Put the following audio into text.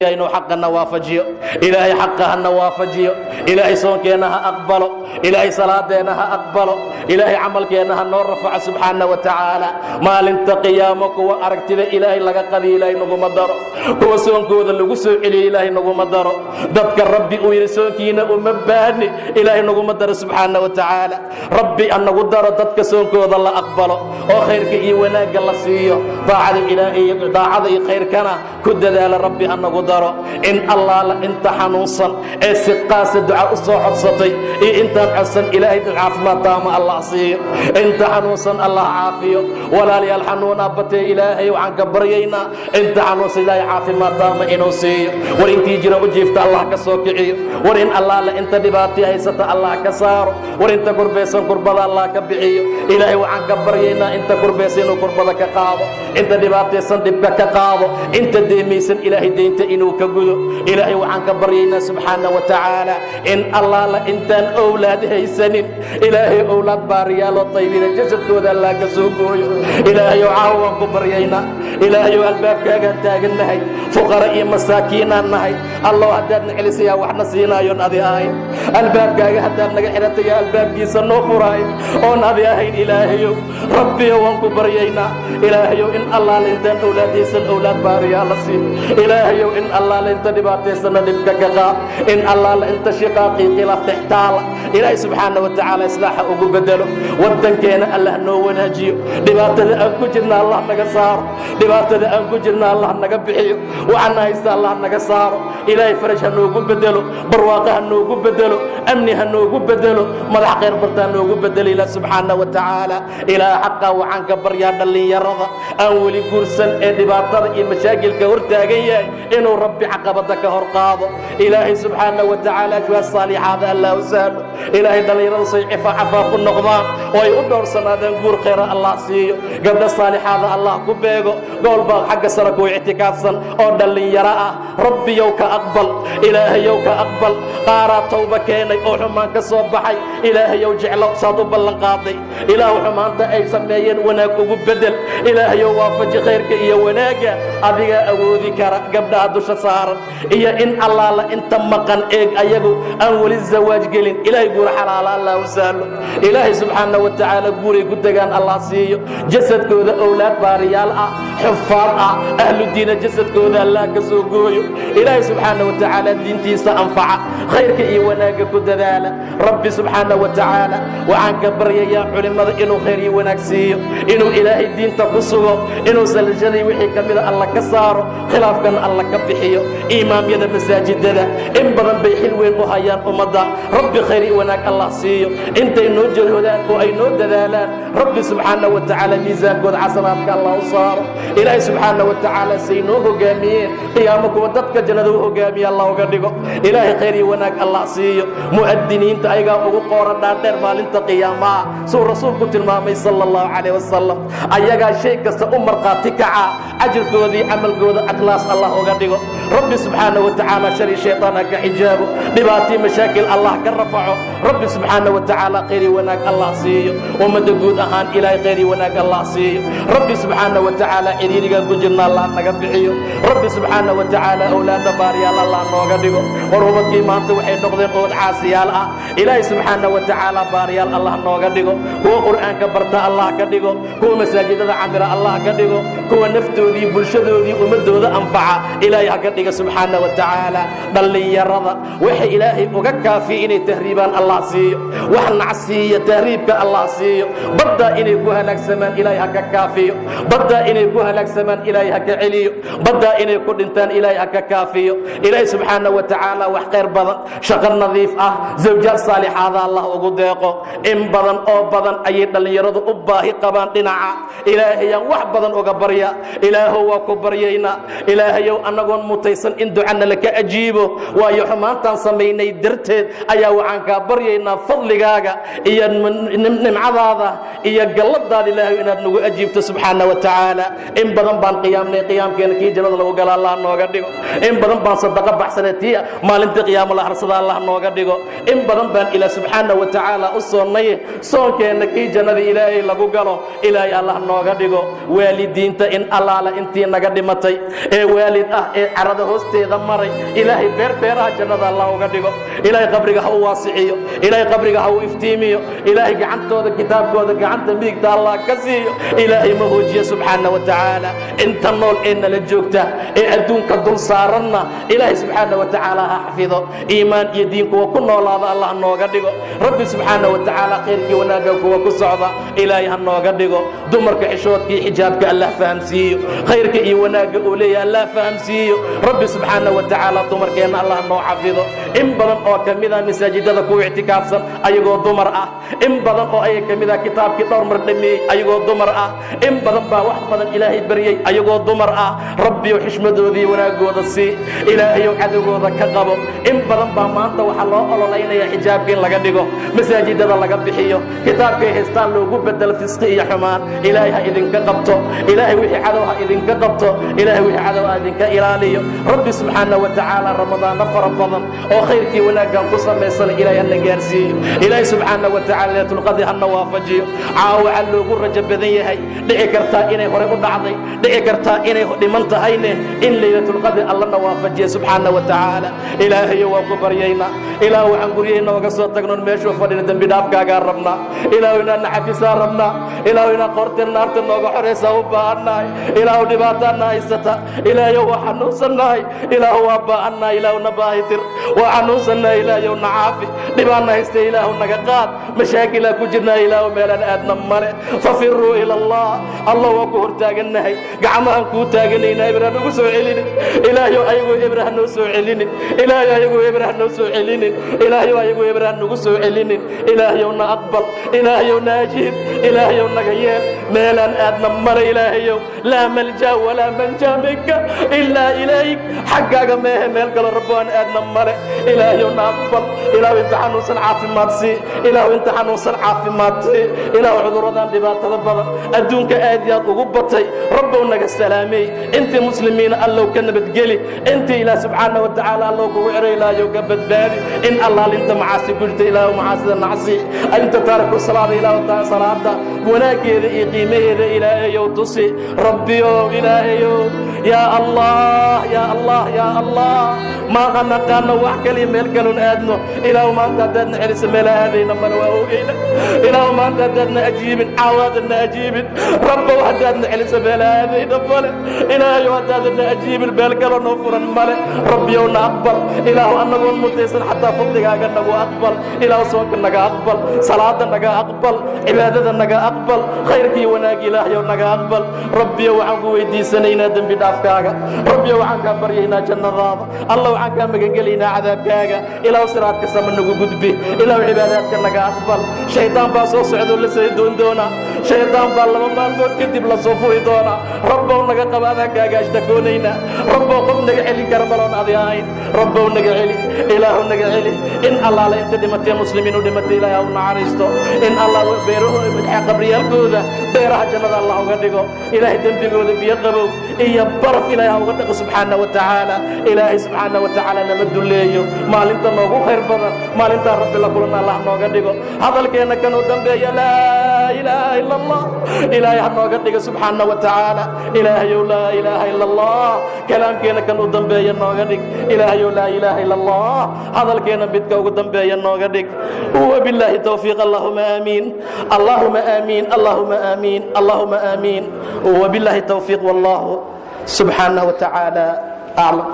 إنه حقنا وافجيو إلهي حقها نوافجيو إلهي صونكينها أقبله إلهي صلاتينها أقبله إلهي عملكينها نور رفع سبحانه وتعالى ما لنت قيامك وأركت إلهي لك قذي إلهي نقوم الدرو هو صونكو ذا لقسو إلهي نقوم الدرو ذاتك ربي ويرسونكينا ومباني إلهي نقوم الدرو سبحانه وتعالى ربي أن نقدر ذاتك صونكو ذا الله أقبله وخيرك إيواناك الله سيو ضاعد إلهي ضاعد خير كان كد ذا ربي أن نقدر إن الله لا انت حنوصا السقاس الدعاء الصوحة سطي انت حسن إلهي العاف ما طام الله صير انت حنوصا الله عافيه ولا لي الحنون أبتي إلهي وعنك بريينا انت حنوصا إلهي عافي ما طام إنو سير وإن تيجر وجيفت الله كسوكعي وإن الله لا انت دباتي هيسة الله كسار وإن تقربيسا قربضا الله كبعي إلهي وعنك بريينا انت قربيسين وقربضا كقاضو انت دباتي سندبك كقاضو انت ديميسا إلهي دينت إنو كقلو إلهي وعنك برينا سبحانه وتعالى إن الله لا إنتان أولاد هيسنين إلهي أولاد باريال الطيبين جسد كودا الله كسوكوي إلهي وعاوك برينا إلهي والباب كاقان تاقنهي فقراء مساكين النهي الله هدادنا علسيا وحنا سينا يون أذي آين الباب كاقان هدادنا حرتيا الباب كيسا نوفراي أون أذي آين إلهي ربي وانك برينا إلهي إن الله لا إنتان أولاد هيسن أولاد باريال السين إلهي إن الله لا إنتان دباتيسنا دبككا إن الله لا إنت شقاقي خلاف تحتال إلهي سبحانه وتعالى إصلاح أبو بدله ودن كينا الله نو ونهجيو دباتة أنكو جرنا الله نقصار دباتة أنكو جرنا الله نقبحيو وعنا إستا الله نقصار إلهي فرجها نوغو بدله برواقها نوغو بدله أمنها نوغو بدله مدح غير برتان نوغو بدله إلى سبحانه وتعالى إلى حقا وعنك بريان اللي يرضى أولي قرسا دباتة مشاكل كورتاقية إنه ربي عقبتك هرقاضه إلهي سبحانه وتعالى جوا الصالح هذا الله وسهل إلهي دليل صيحة عفاف النقضان ويقدر سنة نقول خير الله سيو قبل الصالح هذا الله كبيغو قول باغ حق سرك واعتكافا أو دليل يراء ربي يوك أقبل إلهي يوك أقبل قارا توبة كيني أو حمان كصوبحي إلهي يوجع لو صادوا بلنقاضي إلهي حمان تأي سميين وناك وبدل إلهي يوافج خيرك إيا وناك أبيغا أوذي كرا قبل هدوش صارا إيا إن الله لا إنت مقن إيق أيقو أول الزواج قلن إلهي قول حلال الله وسهله إلهي سبحانه وتعالى قولي قدقان الله سيو جسد كوذا أولاد باريال حفاظ أهل الدين جسد كوذا الله كسوقويو إلهي سبحانه وتعالى الدين تيسا أنفع خيرك إيواناك كدذالا ربي سبحانه وتعالى وعنك بريا يا علماء إنو خيري وناك سيو إنو إلهي الدين تقصوه إنو سلجدي وحي كميدا الله كسارو خلاف كان الله كبحيو إمام يد مساجد ذا إن بدن بيحلوين وهيان أمدا ربي خيري وناك الله سيو انت نوجه هداك وأي نود ذالان ربي سبحانه وتعالى ميزان قد عصناتك الله صار إلهي سبحانه وتعالى سينوه قامين قيامك ودتك جندوه قامي الله وقدقه إلهي خيري وناك الله سيو مؤدنين تأيقا وقورا داتر مالنت قياما سور رسولك تلمامي صلى الله عليه وسلم أيقا شيء كسا أمر قاتكعا أجر قوذي عمل قوذي أخلاص الله وقدقه ربي سبحانه وتعالى شري شيطانك حجابه دباتي مشاكل الله كرفعه ربي سبحانه وتعالى خيري وناك الله سيو ومدقود أهان إلهي خيري وناك الله سيو ربي سبحانه وتعالى إليك قجرنا الله نقبحيه ربي سبحانه وتعالى أولاد باري الله نوغدقه وربطي ما أنت وحيد نقضين قول عاسيال إلهي سبحانه وتعالى باري الله نوغدقه هو قرآن كبرت الله كدقه هو مساجد عمر الله كدقه هو نفتو ذي برشدو ذي ومدو ذا أنفع إلهي كدقه سبحانه وتعالى بل لي يرضى وحي إلهي وككا في إني تهريبان الله سيو وحن عسية تهريبك الله سيو بدأ إني كوها لك سمان إلهي هكا كافيو بدأ إني كوها لك سمان إلهي هكا عليو بدأ إني كود انتان إلهي هكا كافيو إلهي سبحانه وتعالى وحقير بدن شغل نظيف زوجات صالح هذا الله وقديقه إن بدن أو بدن أيضا اللي يرضو أباهي قبان دنعا إلهي وح بدن وقبريا إلهي وكبريينا إلهي أنقون متيسن إن دعنا لك أجيبه ويحمان تنصميني درتد أيا وعنك بريينا فضلقاك إيا نمعذاذا إيا قلبضاد إلهي إنا نقو أجيبت سبحانه وتعالى إن بدن بان قيامني قيام كي جنة لو قال الله نوغا ديغو إن بدن بان صدق بحسنتي مال انت قيام الله رسول الله نوغا ديغو إن بدن baan ila subxaanahu wa tacaala u soonnay soonkeenna kii jannada ilaahay lagu galo ilaahay allah nooga dhigo waalidiinta in allaala intii naga dhimatay ee waalid ah ee carada hoosteeda maray ilaahay beeraha jannada allah uga dhigo ilaahay qabriga ha u waasiciyo ilaahay qabriga ha u iftiimiyo ilaahay gacantooda kitaabkooda gacanta midigta allah ka siiyo ilaahay ma hoojiyo subxaana wa tacaala inta nool ee nala joogta ee adduunka dul saaranna ilaahay subxaana wa tacaala ha xafido iimaan iyo diin kuwa ku noolaada allah nooga dhigo rabbi subxaana wa tacaala khayrkii wanaagga kuwa ku socda ilaahay ha nooga dhigo dumarka xishoodkii xijaabka allah fahamsiiyo khayrka iyo wanaagga uu leeyahay allah fahamsiiyo rabbi subxaana wa tacaala dumarkeenna allah noo xafido in badan oo ka mid ah masaajidada kuwa ictikaafsan ayagoo dumar ah in badan oo ayaga ka mid ah kitaabkii dhowr mar dhameeyey ayagoo dumar ah in badan baa wax badan ilaahay baryey ayagoo dumar ah rabbiyow xishmadoodii wanaagooda sii ilaahayow cadowgooda ka qabo in badan baa maanta waxaa loo ololaynaya xijaabka in laga dhigo masaajidada laga bixiyo kitaabkay haystaan loogu bedelo fisqi iyo xumaan ilaahay ha idinka qabto ilaahay wixii cadow ha idinka qabto ilaahay wixii cadow ha idinka ilaaliyo rabbi subxaana wa tacaala ramadaana fara badan oo khayrkii wanaaggan ku samaysana ilaahay hana gaarsiiyo ilaahay subxaana wa tacaala laylatulqadri hana waafajiyo caawa waxaa loogu rajo badan yahay dhici kartaa inay hore u dhacday dhici kartaa inay dhiman tahayne in laylatulqadri allana waafajiya subxaana wa tacaala ilaahayo waan ku baryaynaa ilaah waxaan guryahayna oga soo tagnoon meeshuu fadhina dembi dhaafkaagaa rabnaa ilaahu inaan naxafisaa rabnaa ilaahu inaan qoorteen naarta nooga xoraysaa u baahannahay ilaahu dhibaataana haysata ilaahayow waa xanuunsannahay ilaahu waa baahannahay ilaahu na baahitir waa xanuunsannahay ilaahayow na caafi dhibaana haysta ilaahu naga qaad mashaakilaa ku jirnaa ilaahu meelaan aadna male fafiruu ila allah allah waa ku hortaagannahay gacmahan kuu taaganaynaa ibra nagu soo celinin ilaahayow ayagoo ibra noo soo celinin ilaahayow ayagoo ibra noo soo celinin ilaahayow ayagoo ibra nagu soo celinin ilaahayow na aqbal ilaahayow na ajiib ilaahayow naga yeel meelaan aadna male ilaahayow laa malja walaa manja minka ilaa ilayk xaggaaga meehe meel kalo rabbo aan aadna male ilaahayow na aqbal ilaahu inta xanuunsan caafimaad sii ilaahu inta xanuunsan caafimaad sii ilaahu cudurradan dhibaatada badan adduunka aad iyo aad ugu batay rabbow naga salaameey intii muslimiina allow ka nabadgeli intii ilaah subxaana wa tacaala allow kugu ceraylaayo ka badbaadi in allaalinta macaasi ku jirta ilaahu macaasida nacsi inta taariku salaada ilaahu taa salaada wanaaggeeda iyo qiimaheeda ilaahayow tusi rabbiyow ilaahayow yaa allah yaa allah yaa allah maaha naqaano wax kaliya meel kaloon aadno ilaahu maanta haddaadna celisa meel aadayna male waa ogeyna ilaahu maanta haddaadna ajiibin caawaadana ajiibin rabbow haddaadna celisa meel aadayna male ilaahayow haddaadana ajiibin meel kaloo noo furan male rabbiyow na aqbal ilaahu annagoon mutaysan xataa fadligaaga nagu aqbal ilaahu soonka naga aqbal salaada naga aqbal cibaadada naga aqbal khayrkii wanaag ilaahayow naga aqbal rabbiyow waxaan ku weydiisanaynaa dembi dhaafkaaga rabbiyow waxaan kaa baryaynaa jannadaada allah waxaan kaa magangelaynaa cadaabkaaga ilaahu siraadka sama nagu gudbi ilaahu cibaadaadka naga aqbal shaydaan baa soo socdoo la saydoon doonaa shaydaan baa 2 maalmood kadib la soo furi doonaa rabbow naga qaba adaan kaaga ashtakoonaynaa rabbow qof naga celin kara maloon adi ahayn rabbow naga celi ilaahu naga celi in allaala inta dhimatee muslimiin u dhimatay ilaahay ha u naxariisto in allah beerahooda qabriyaalkooda beeraha jannada allah uga dhigo ilaahay dembigooda biyo qabow iyo baraf ilaahay ha uga dhigo subxaana wa tacaala ilaahay subxaana wa tacaala nama duleeyo maalinta noogu khayr badan maalintaa rabbi la kulan allah nooga dhigo hadalkeenna kan u dambeeya laa ilaaha ila allah ilaahay ha nooga dhigo subxaana wa tacaala ilaahayow laa ilaaha ila allah kalaamkeenna kan u dambeeya nooga dhig ilaahayow laa ilaaha ila allah hadalkeenna midka ugu dambeeya nooga dhig wabilaahi tawfiiq allahuma aamiin اللهم آمين اللهم آمين اللهم آمين وبالله التوفيق والله سبحانه وتعالى أعلم